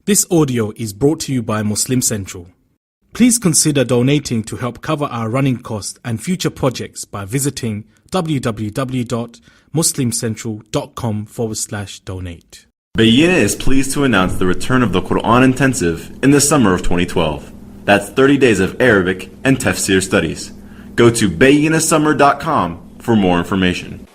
This audio is brought to you by Muslim Central. Please consider donating to help cover our running costs and future projects by visiting www.muslimcentral.com/donate. Bayan is pleased to announce the return of the Quran Intensive in the summer of 2012. That's 30 days of Arabic and Tafseer studies. Go to bayanasummer.com for more information.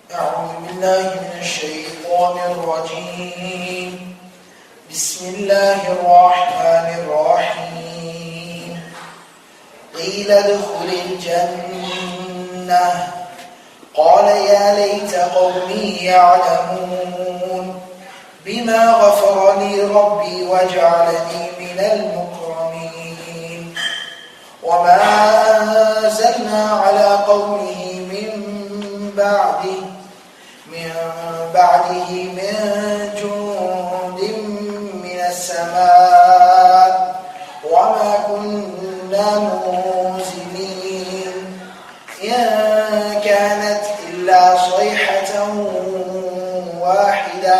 بسم الله الرحمن الرحيم قيل ادخل الجنة قال يا ليت قومي يعلمون بما غفر لي ربي وجعلني من المكرمين وما أنزلنا على قومه من بعده من جند من السماء وما كنا منزلين إن كانت إلا صيحة واحدة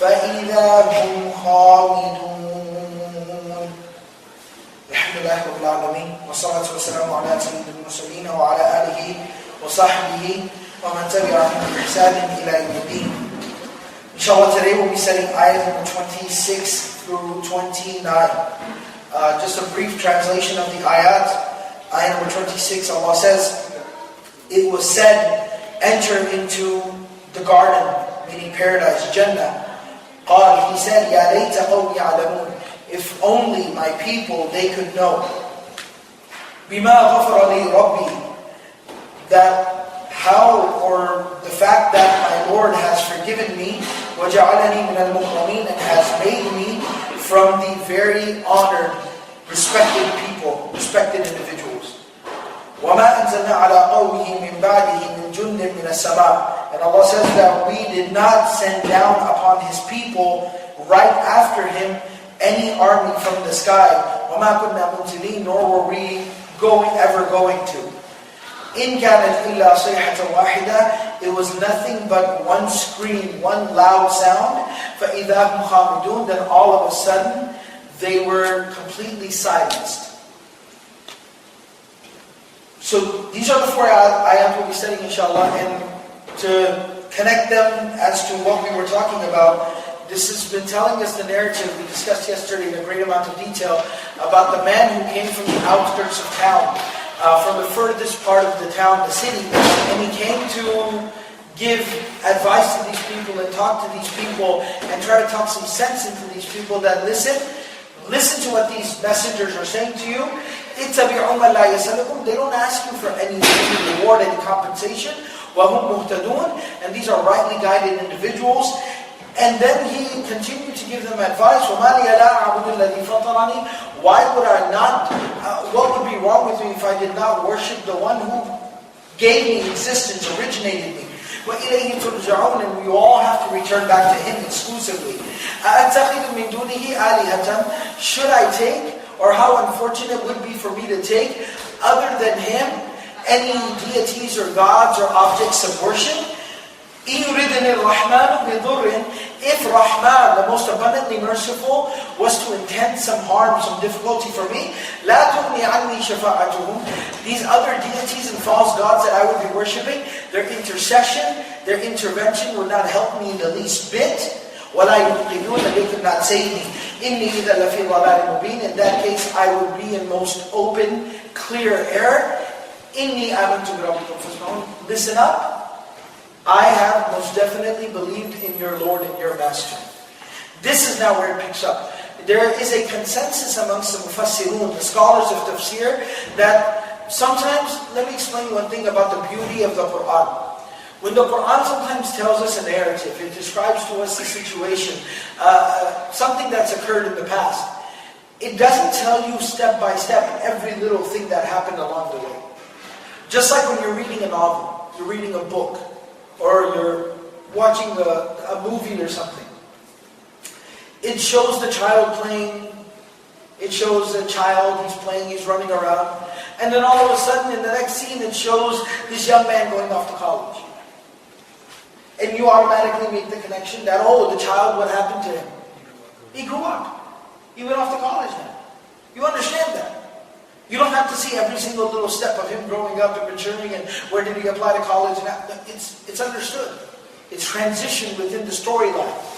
فإذا هم خامدون. الحمد لله رب العالمين والصلاة والسلام على سيد المرسلين وعلى آله وصحبه ومن تبعهم بإحسان إلى يوم الدين. Inshallah, today we'll be studying ayah number 26 through 29. Just a brief translation of the ayat. Ayah number 26, Allah says, it was said, enter into the garden, meaning paradise, Jannah. قال, he said, يا ليت قومي يعلمون, if only my people, they could know. بما غفر لي ربي, that how, or the fact that my Lord has forgiven me, وَجَعَلَنِي مِنَ الْمُكْرَمِينَ, and has made me from the very honored, respected people, respected individuals. وَمَا أَنزَلْنَا عَلَىٰ قَوْمِهِ مِنْ بَعْدِهِ مِنْ جُنْدٍ مِنَ السَّمَاءِ, and Allah says that we did not send down upon His people right after Him any army from the sky. وَمَا كُنَّا مُنْزِلِينَ, nor were we ever going to. إِنْ كَانَتْ إِلَّا صَيْحَةً وَاحِدَةً, it was nothing but one scream, one loud sound. فَإِذَا هُمْ خَامِدُونَ, then all of a sudden they were completely silenced. So these are the four ayat we'll be studying inshallah, and to connect them as to what we were talking about, this has been telling us the narrative we discussed yesterday in a great amount of detail about the man who came from the outskirts of town, from the furthest part of the town, the city, and he came to give advice to these people and talk to these people and try to talk some sense into these people that listen to what these messengers are saying to you. اتَّبِعُوا مَن لَا يَسْأَلُكُمْ, they don't ask you for any reward, any compensation. وَهُمْ مُهْتَدُونَ, and these are rightly guided individuals. And then he continued to give them advice. وَمَا لِيَ لَا أَعْبُدُ الَّذِي فَطَرَنِي, why would I not, what would be wrong with me if I did not worship the one who gave me existence, originated me? وَإِلَيْهِ تُرْجَعُونَ, and we all have to return back to Him exclusively. أَأَتَّخِذُ مِن دُونِهِ آلِهَةً, should I take, or how unfortunate would be for me to take, other than Him, any deities or gods or objects of worship? إِن يُرِدْنِ الرَّحْمَنُ بِضُرٍّ, if Rahman, the most abundantly merciful, was to intend some harm, some difficulty for me, لَا تُغْنِ عَنِّي شَفَاعَتُهُمْ, these other deities and false gods that I would be worshipping, their intercession, their intervention would not help me in the least bit. وَلَا يُنْقِذُونَ, they could not save me. إِنِّي إِذَا لَفِي ضَلَالٍ مُبِينٍ, in that case I would be in most open, clear error. إِنِّي آمَنْتُ بِرَبِّكُمْ فَاسْمَعُونَ, listen up, I have most definitely believed in your Lord and your Master. This is now where it picks up. There is a consensus amongst the Mufassirun, the scholars of Tafsir, that sometimes, let me explain one thing about the beauty of the Quran. When the Quran sometimes tells us a narrative, it describes to us a situation, something that's occurred in the past. It doesn't tell you step by step every little thing that happened along the way. Just like when you're reading a novel, you're reading a book, or you're watching a movie or something. It shows the child playing, it shows a child, he's playing, he's running around, and then all of a sudden in the next scene it shows this young man going off to college. And you automatically make the connection that, oh, the child, what happened to him? He grew up. He went off to college now. You understand that? You don't have to see every single little step of him growing up and maturing and where did he apply to college. It's understood. It's transitioned within the storyline.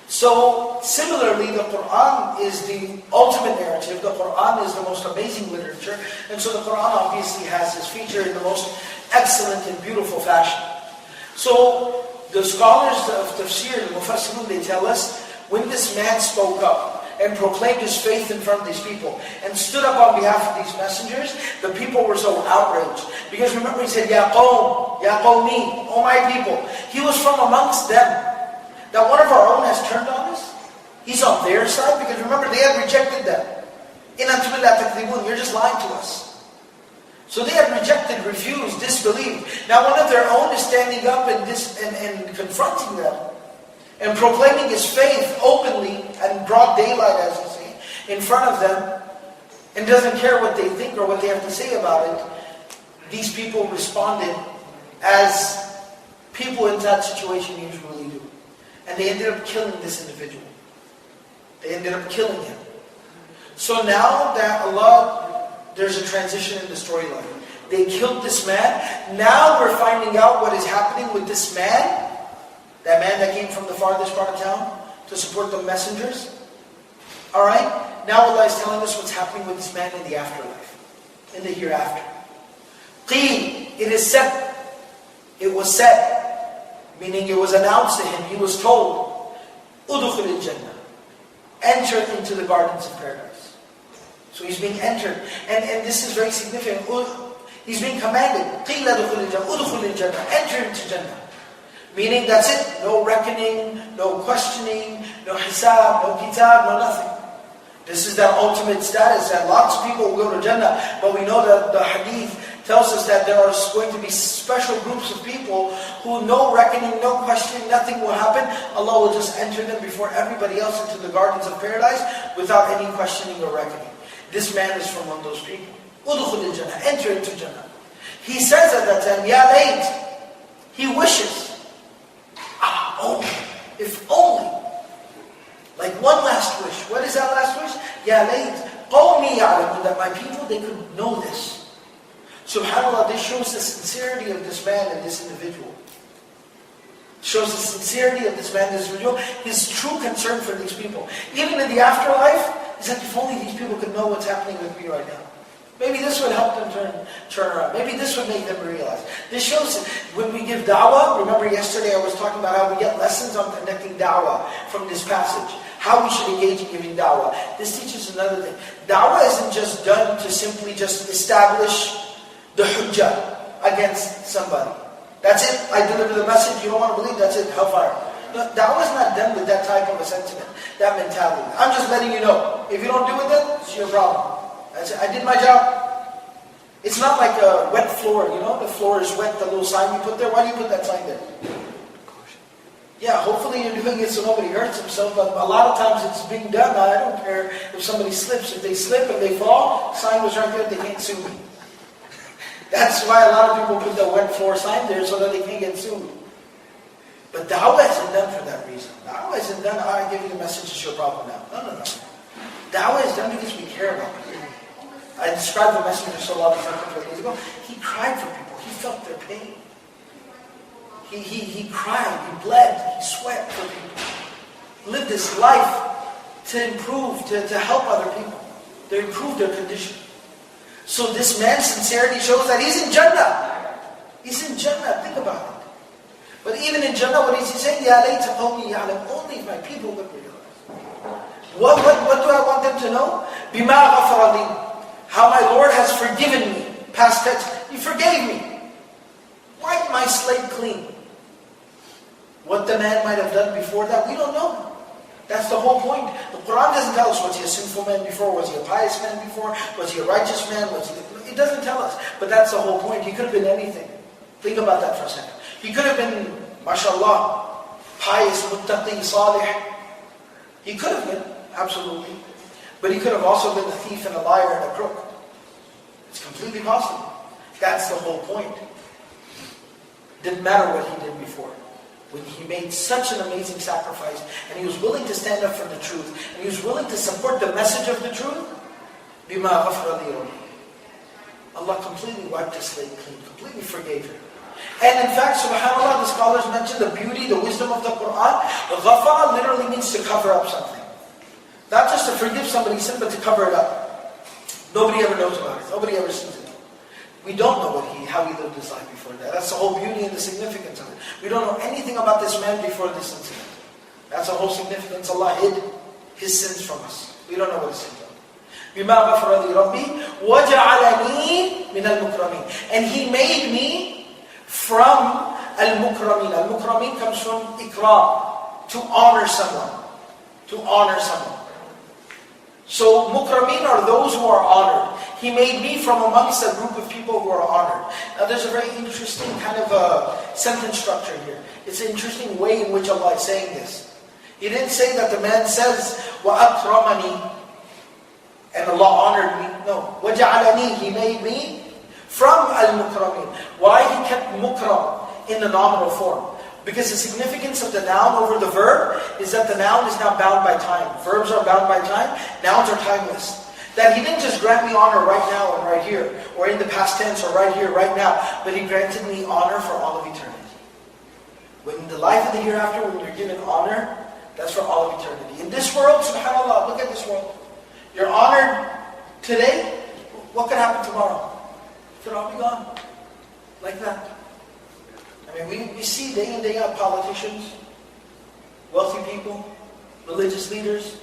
So, similarly, the Quran is the ultimate narrative. The Quran is the most amazing literature. And so the Quran obviously has this feature in the most excellent and beautiful fashion. So, the scholars of Tafsir, the Mufassirun, they tell us, when this man spoke up and proclaimed his faith in front of these people and stood up on behalf of these messengers, the people were so outraged. Because remember, he said, Ya qawm, Ya qawmi, O my people. He was from amongst them. That one of our own has turned on us. He's on their side because remember, they had rejected them. In antum illa takdhibun, you're just lying to us. So they had rejected, refused, disbelieved. Now one of their own is standing up and confronting them and proclaiming his faith openly and broad daylight, as you say, in front of them, and doesn't care what they think or what they have to say about it. These people responded as people in that situation usually do. And they ended up killing this individual. They ended up killing him. So now that there's a transition in the storyline. They killed this man. Now we're finding out what is happening with this man. That man that came from the farthest part of town to support the messengers. Alright? Now Allah is telling us what's happening with this man in the afterlife. In the hereafter. Qeel, it is said. It was said. Meaning it was announced to him. He was told. Udkhul al-Jannah. Enter into the gardens of paradise. So he's being entered. And this is very significant. He's being commanded. Qeel udkhul al-Jannah. Enter into Jannah. Meaning that's it. No reckoning, no questioning, no hisab, no kitab, no nothing. This is that ultimate status. And lots of people will go to Jannah. But we know that the hadith tells us that there are going to be special groups of people who no reckoning, no questioning, nothing will happen. Allah will just enter them before everybody else into the gardens of paradise without any questioning or reckoning. This man is from one of those people. Udkhul al-Jannah. Enter into Jannah. He says at that time, Ya layt. He wishes. Only. If only. Like one last wish. What is that last wish? Ya layt. Qawmi ya'lamun. That my people, they could know this. SubhanAllah, this shows the sincerity of this man and this individual. Shows the sincerity of this man and this individual. His true concern for these people. Even in the afterlife, he said, if only these people could know what's happening with me right now. Maybe this would help them turn around. Maybe this would make them realize. This shows when we give da'wah, remember yesterday I was talking about how we get lessons on conducting da'wah from this passage. How we should engage in giving da'wah. This teaches another thing. Da'wah isn't just done to simply just establish the hujjah against somebody. That's it. I deliver the message. You don't want to believe, that's it. Hellfire. No, da'wah is not done with that type of a sentiment, that mentality. I'm just letting you know. If you don't do with it, it's your problem. That's it. I did my job. It's not like a wet floor, you know? The floor is wet, the little sign you put there. Why do you put that sign there? Yeah, hopefully you're doing it so nobody hurts himself, but a lot of times it's being done. I don't care if somebody slips. If they slip and they fall, sign was right there, they can't sue me. That's why a lot of people put the wet floor sign there so that they can't get sued. But da'wah isn't done for that reason. Da'wah isn't done, I give you the message, it's your problem now. No. Da'wah is done because we care about people. I described the Messenger Sallallahu Alaihi Wasallam a couple of days ago. He cried for people. He felt their pain. He cried, he bled, he sweat for people. He lived his life to improve, to help other people, to improve their condition. So this man's sincerity shows that he's in Jannah. He's in Jannah, think about it. But even in Jannah, what is he saying? Ya layta qawmi ya'lam. Only if my people would realize. What do I want them to know? Bima ghafara li. How my Lord has forgiven me. Past tense. He forgave me. Wiped my slate clean. What the man might have done before that, we don't know. That's the whole point. The Quran doesn't tell us, was he a sinful man before? Was he a pious man before? Was he a righteous man? It doesn't tell us. But that's the whole point. He could have been anything. Think about that for a second. He could have been, mashallah, pious, muttaqi, salih. He could have been, absolutely. But he could have also been a thief and a liar and a crook. It's completely possible. That's the whole point. Didn't matter what he did before. when he made such an amazing sacrifice, and he was willing to stand up for the truth, and he was willing to support the message of the truth, بِمَا غَفْرَ لِي رَبِّي. Allah completely wiped his slate clean, completely forgave him. And in fact, subhanAllah, the scholars mention the beauty, the wisdom of the Qur'an. Ghafara literally means to cover up something. Not just to forgive somebody's sin, but to cover it up. Nobody ever knows about it. Nobody ever sees it. We don't know how he lived his life before that. That's the whole beauty and the significance of it. We don't know anything about this man before this incident. That's the whole significance. Allah hid his sins from us. We don't know what his sins are. بِمَا غَفْرَ لِي رَبِّي وَجَعَلَنِي مِنَ الْمُكْرَمِينَ. And he made me from al-mukramin. Al-mukramin comes from ikram, to honor someone. To honor someone. So mukramin are those who are honored. He made me from amongst a group of people who are honored. Now there's a very interesting kind of a sentence structure here. It's an interesting way in which Allah is saying this. He didn't say that the man says, وَأَكْرَمَنِي, and Allah honored me. No. وَجَعَلَنِي, he made me from al-mukramin. Why he kept mukram in the nominal form? Because the significance of the noun over the verb is that the noun is now bound by time. Verbs are bound by time, nouns are timeless. That he didn't just grant me honor right now and right here, or in the past tense, or right here, right now, but he granted me honor for all of eternity. When in the life of the hereafter, when you're given honor, that's for all of eternity. In this world, subhanAllah, look at this world. You're honored today, what could happen tomorrow? It could all be gone. Like that. I mean, we see day in, day out politicians, wealthy people, religious leaders,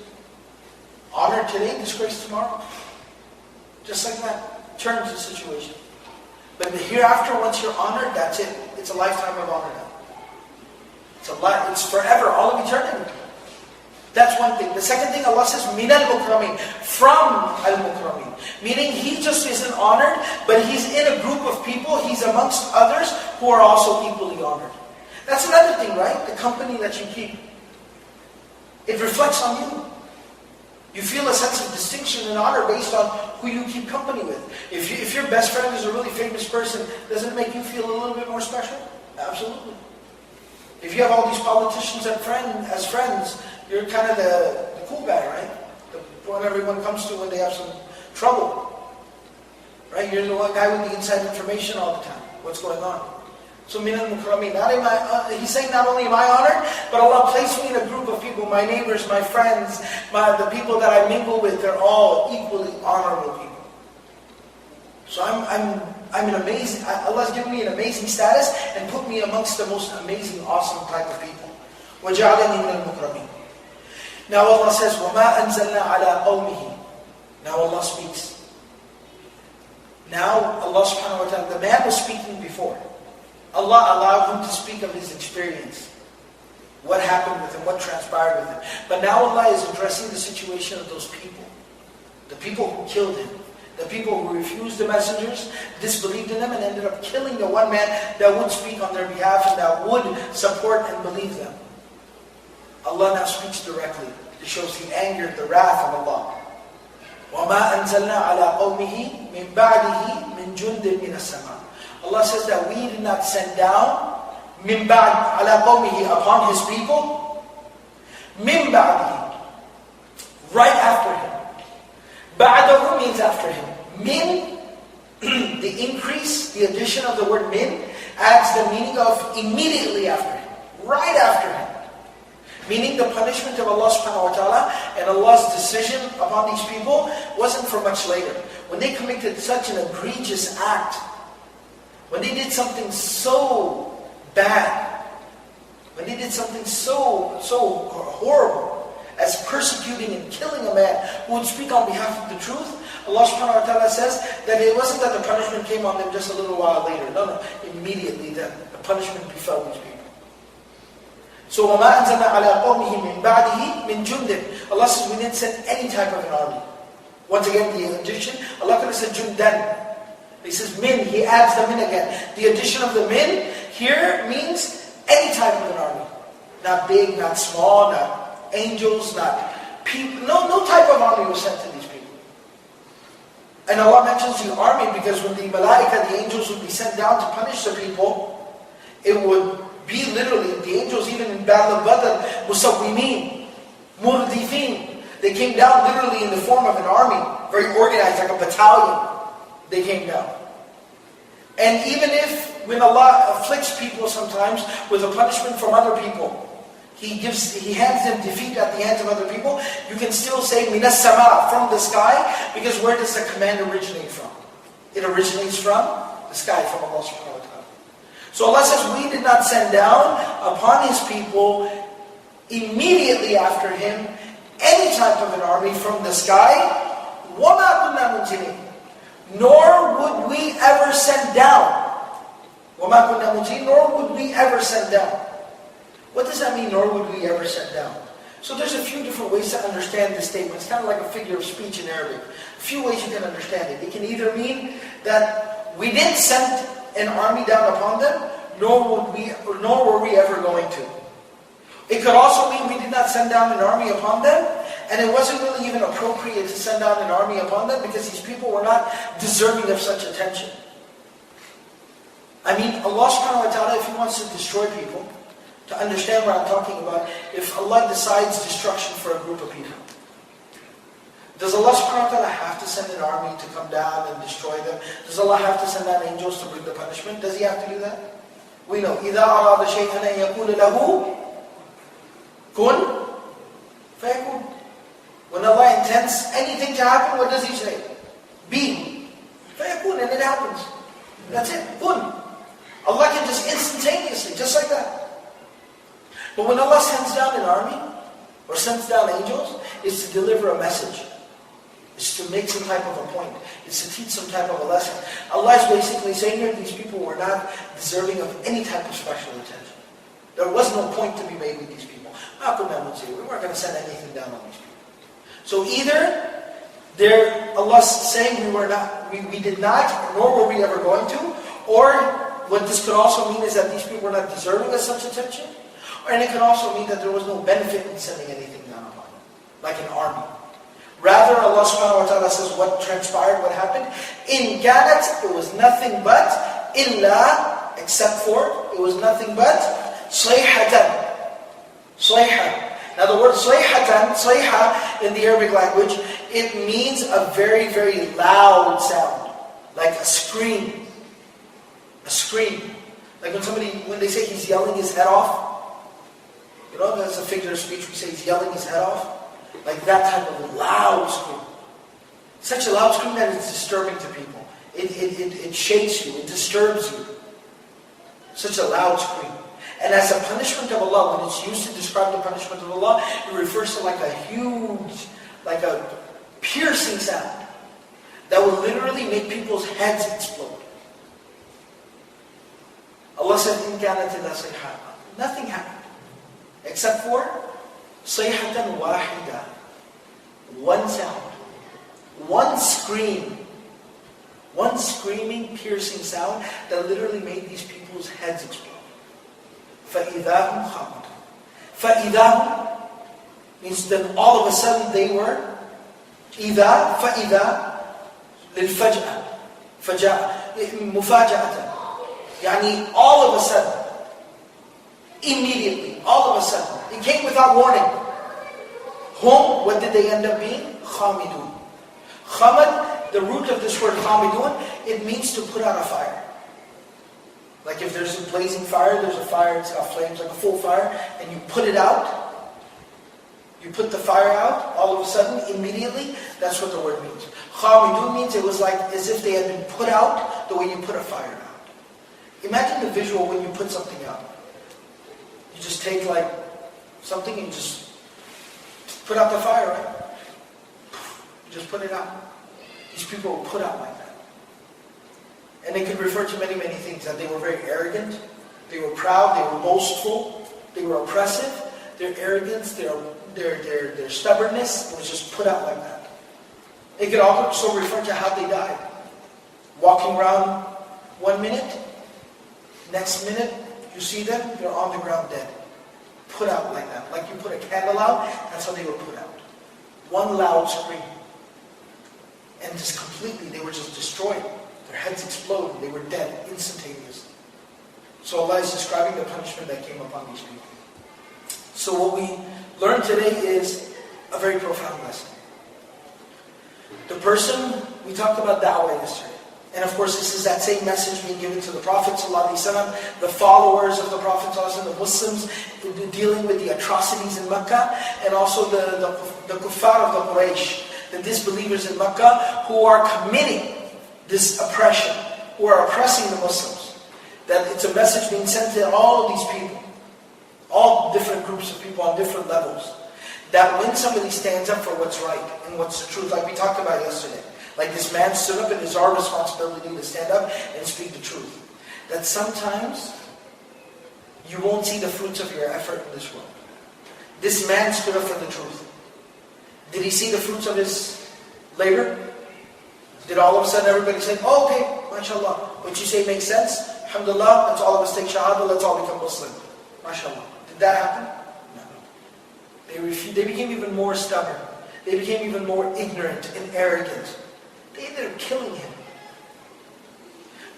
honored today, disgraced tomorrow. Just like that. Turns the situation. But the hereafter, once you're honored, that's it. It's a lifetime of honor now. It's forever, all of eternity. That's one thing. The second thing, Allah says, min al-mukramin, from al-mukramin. Meaning he just isn't honored, but he's in a group of people, he's amongst others who are also equally honored. That's another thing, right? The company that you keep. It reflects on you. You feel a sense of distinction and honor based on who you keep company with. If your best friend is a really famous person, doesn't it make you feel a little bit more special? Absolutely. If you have all these politicians as friends, you're kind of the cool guy, right? The one everyone comes to when they have some trouble. Right? You're the one guy with the inside information all the time. What's going on? So, min al-mukramin. He's saying not only am I honored, but Allah placed me in a group of people, my neighbors, my friends, the people that I mingle with, they're all equally honorable people. So I'm an amazing, Allah's given me an amazing status and put me amongst the most amazing, awesome type of people. وَجَعَلَنِي مِنَ الْمُكْرَمِينَ. Now Allah says, وَمَا أَنزَلْنَا عَلَىٰ قَوْمِهِ. Now Allah speaks. Now Allah subhanahu wa ta'ala, the man was speaking before. Allah allowed him to speak of his experience. What happened with him, what transpired with him. But now Allah is addressing the situation of those people. The people who killed him. The people who refused the messengers, disbelieved in them, and ended up killing the one man that would speak on their behalf and that would support and believe them. Allah now speaks directly. It shows the anger, the wrath of Allah. وَمَا أَنزَلْنَا عَلَىٰ قَوْمِهِ مِنْ بَعْدِهِ مِنْ جُنْدٍ مِنَ السَّمَاءِ. Allah says that we did not send down مِنْ بَعْدِ عَلَىٰ قَوْمِهِ upon His people مِنْ بَعْدِهِ, right after Him. Ba'dahu means after him. Min, the increase, the addition of the word min, adds the meaning of immediately after him. Right after him. Meaning the punishment of Allah subhanahu wa ta'ala and Allah's decision upon these people wasn't for much later. When they committed such an egregious act, when they did something so bad, when they did something so horrible, as persecuting and killing a man who would speak on behalf of the truth, Allah subhanahu wa ta'ala says that it wasn't that the punishment came on them just a little while later. No, immediately the punishment befell these people. So, وَمَا أَنزَلْنَا عَلَىٰ قَوْمِهِ مِنْ بَعْدِهِ مِنْ جُنْدٍ. Allah says we didn't send any type of an army. Once again, the addition, Allah could have said jundan. He says min, He adds the min again. The addition of the min here means any type of an army. Not big, not small, not angels, not people. No type of army was sent to these people. And Allah mentions the army because when the malaika, the angels, would be sent down to punish the people, it would be literally, the angels even in Battle of Badr, musawwimin, murdifin. They came down literally in the form of an army, very organized, like a battalion. They came down. And even if, when Allah afflicts people sometimes with a punishment from other people, He hands them defeat at the hands of other people, you can still say minas sama, from the sky, because where does the command originate from? It originates from the sky, from Allah subhanahu wa ta'ala. So Allah says, we did not send down upon His people immediately after Him any type of an army from the sky, وَمَا كُنَّا مُنْزِلِينَ, nor would we ever send down. وَمَا كُنَّا مُنْزِلِينَ, nor would we ever send down. What does that mean, nor would we ever send down? So there's a few different ways to understand this statement. It's kind of like a figure of speech in Arabic. A few ways you can understand it. It can either mean that we didn't send an army down upon them, nor were we ever going to. It could also mean we did not send down an army upon them, and it wasn't really even appropriate to send down an army upon them because these people were not deserving of such attention. I mean, Allah subhanahu wa ta'ala, if He wants to destroy people, to understand what I'm talking about, if Allah decides destruction for a group of people, does Allah subhanahu wa ta'ala have to send an army to come down and destroy them? Does Allah have to send down angels to bring the punishment? Does He have to do that? We know, إِذَا أَرَادَ شَيْئًا أَن يَقُولَ لَهُ كُنْ فَيَكُونَ. When Allah intends anything to happen, what does He say? Be. فَيَكُونَ, and it happens. That's it. Kun. Allah can just instantaneously, just like that. But when Allah sends down an army, or sends down angels, it's to deliver a message. It's to make some type of a point. It's to teach some type of a lesson. Allah is basically saying here, these people were not deserving of any type of special attention. There was no point to be made with these people. We weren't going to send anything down on these people. So either Allah's saying we did not, nor were we ever going to, or what this could also mean is that these people were not deserving of such attention. And it can also mean that there was no benefit in sending anything down upon them, like an army. Rather, Allah subhanahu wa ta'ala says what transpired, what happened. In kanat, it was nothing but, illa, except for, it was nothing but, sayhatan. Sayha. Now the word sayhatan, sayha in the Arabic language, it means a very, very loud sound. Like a scream. A scream. Like when they say he's yelling his head off, you know, that's a figure of speech. We say he's yelling his head off. Like that type of loud scream. Such a loud scream that it's disturbing to people. It shakes you. It disturbs you. Such a loud scream. And as a punishment of Allah, when it's used to describe the punishment of Allah, it refers to like a huge, like a piercing sound that will literally make people's heads explode. Allah said, "In kanat illa sayha." Nothing happened. Except for sayhatan wahida, one sound, one scream, one screaming, piercing sound that literally made these people's heads explode. فَإِذَا هُمْ خَامِدُونَ. فَإِذَا means then all of a sudden they were إِذَا فَإِذَا لِلْفَجْأَةِ فَجَاءَ مُفَاجَأَةً. يعني all of a sudden, immediately, all of a sudden. It came without warning. Hum, what did they end up being? Khamidun. Khamad, the root of this word khamidun, it means to put out a fire. Like if there's a blazing fire, there's a fire, it's got flames, like a full fire, and you put it out, you put the fire out, all of a sudden, immediately, that's what the word means. Khamidun means it was like as if they had been put out the way you put a fire out. Imagine the visual when you put something out. You just take like something and just put out the fire, right? You just put it out. These people were put out like that. And it could refer to many, many things. That they were very arrogant, they were proud, they were boastful, they were oppressive. Their arrogance, their stubbornness was just put out like that. It could also refer to how they died. Walking around 1 minute, next minute, you see them, they're on the ground dead. Put out like that. Like you put a candle out, that's how they were put out. One loud scream. And just completely, they were just destroyed. Their heads exploded. They were dead instantaneously. So Allah is describing the punishment that came upon these people. So what we learned today is a very profound lesson. The person, we talked about da'wah yesterday. And of course this is that same message being given to the Prophet ﷺ, the followers of the Prophet ﷺ, the Muslims, dealing with the atrocities in Mecca, and also the kuffar of the Quraysh, the disbelievers in Mecca, who are committing this oppression, who are oppressing the Muslims. That it's a message being sent to all of these people, all different groups of people on different levels. That when somebody stands up for what's right and what's the truth, like we talked about yesterday, like this man stood up, and it's our responsibility to stand up and speak the truth. That sometimes you won't see the fruits of your effort in this world. This man stood up for the truth. Did he see the fruits of his labor? Did all of a sudden everybody say, oh, okay, mashallah, what you say makes sense, alhamdulillah, let's all of us take shahada, let's all become Muslim. Mashallah. Did that happen? No. They became even more stubborn. They became even more ignorant and arrogant. They ended up killing him.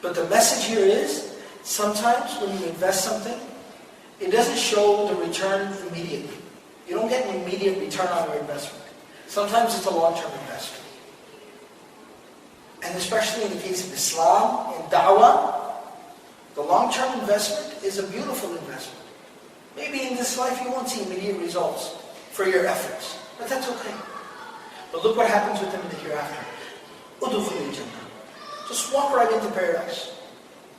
But the message here is, sometimes when you invest something, it doesn't show the return immediately. You don't get an immediate return on your investment. Sometimes it's a long-term investment. And especially in the case of Islam and da'wah, the long-term investment is a beautiful investment. Maybe in this life you won't see immediate results for your efforts, but that's okay. But look what happens with them in the hereafter. Just walk right into paradise.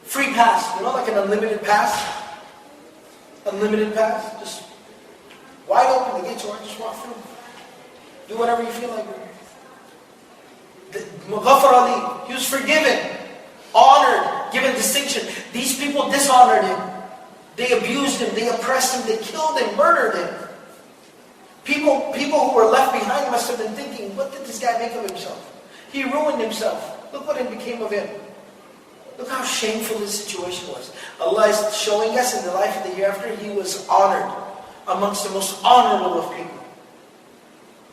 Free pass, like an unlimited pass. Unlimited pass, just wide open, the gates are just walk through. Do whatever you feel like. Mughafar Ali, he was forgiven, honored, given distinction. These people dishonored him. They abused him, they oppressed him, they killed him, murdered him. People who were left behind must have been thinking, what did this guy make of himself? He ruined himself. Look what it became of him. Look how shameful his situation was. Allah is showing us in the life of the hereafter, he was honored amongst the most honorable of people.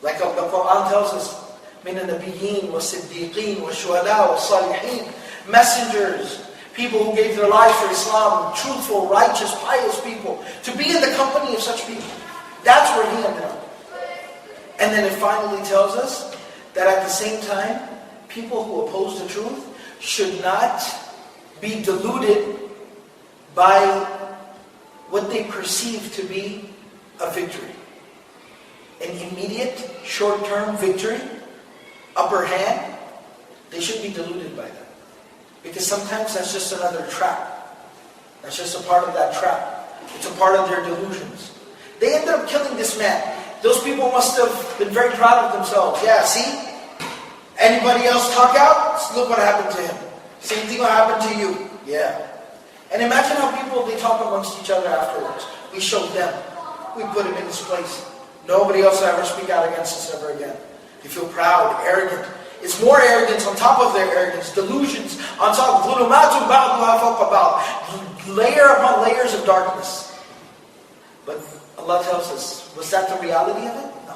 Like the Quran tells us, مِنَ النَّبِيِّينَ وَالصِّدِّيقِينَ وَالشُّهَدَاءِ وَالصَّالِحِينَ, messengers, people who gave their lives for Islam, truthful, righteous, pious people, to be in the company of such people. That's where he ended up. And then it finally tells us that at the same time, people who oppose the truth should not be deluded by what they perceive to be a victory. An immediate, short-term victory, upper hand, they shouldn't be deluded by that. Because sometimes that's just another trap. That's just a part of that trap. It's a part of their delusions. They ended up killing this man. Those people must have been very proud of themselves. Yeah, see? Anybody else talk out? Look what happened to him. Same thing will happen to you. Yeah. And imagine how people, they talk amongst each other afterwards. We showed them. We put him in his place. Nobody else will ever speak out against us ever again. They feel proud, arrogant. It's more arrogance on top of their arrogance. Delusions on top of layer upon layers of darkness. But Allah tells us, was that the reality of it? No.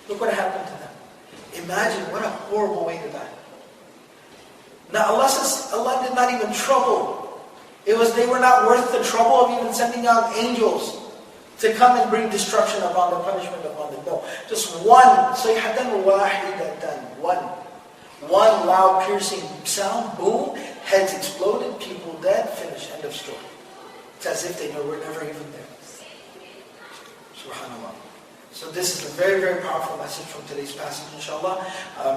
Look what happened to them. Imagine what a horrible way to die. Now Allah says, Allah did not even trouble. They were not worth the trouble of even sending out angels to come and bring destruction upon them, punishment upon them. No. Just one, sayhatan wahidatan, one loud piercing sound, boom, heads exploded, people dead, finished, end of story. It's as if they were never even there. Subhanallah. So this is a very, very powerful message from today's passage, inshallah.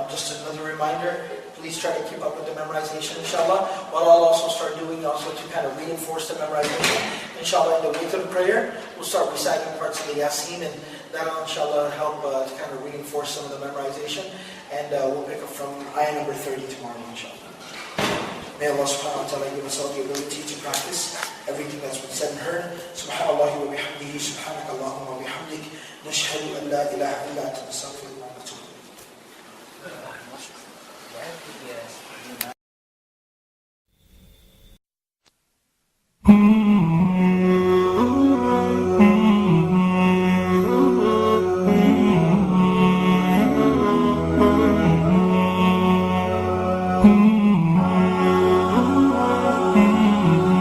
Just another reminder, please try to keep up with the memorization, inshallah. What I'll also start doing also to kind of reinforce the memorization, inshallah, in the Lecutre prayer, we'll start reciting parts of the Yasin, and that'll, inshallah, help to kind of reinforce some of the memorization. And we'll pick up from ayah number 30 tomorrow, inshallah. May Allah subhanahu wa ta'ala give us all the ability to practice everything that's been said and heard. Subhanallah wa bihamdihi, subhanaka Allahumma wa bihamdik, nashhadu an la ilaha illa anta nastaghfiruka wa natubu ilayk.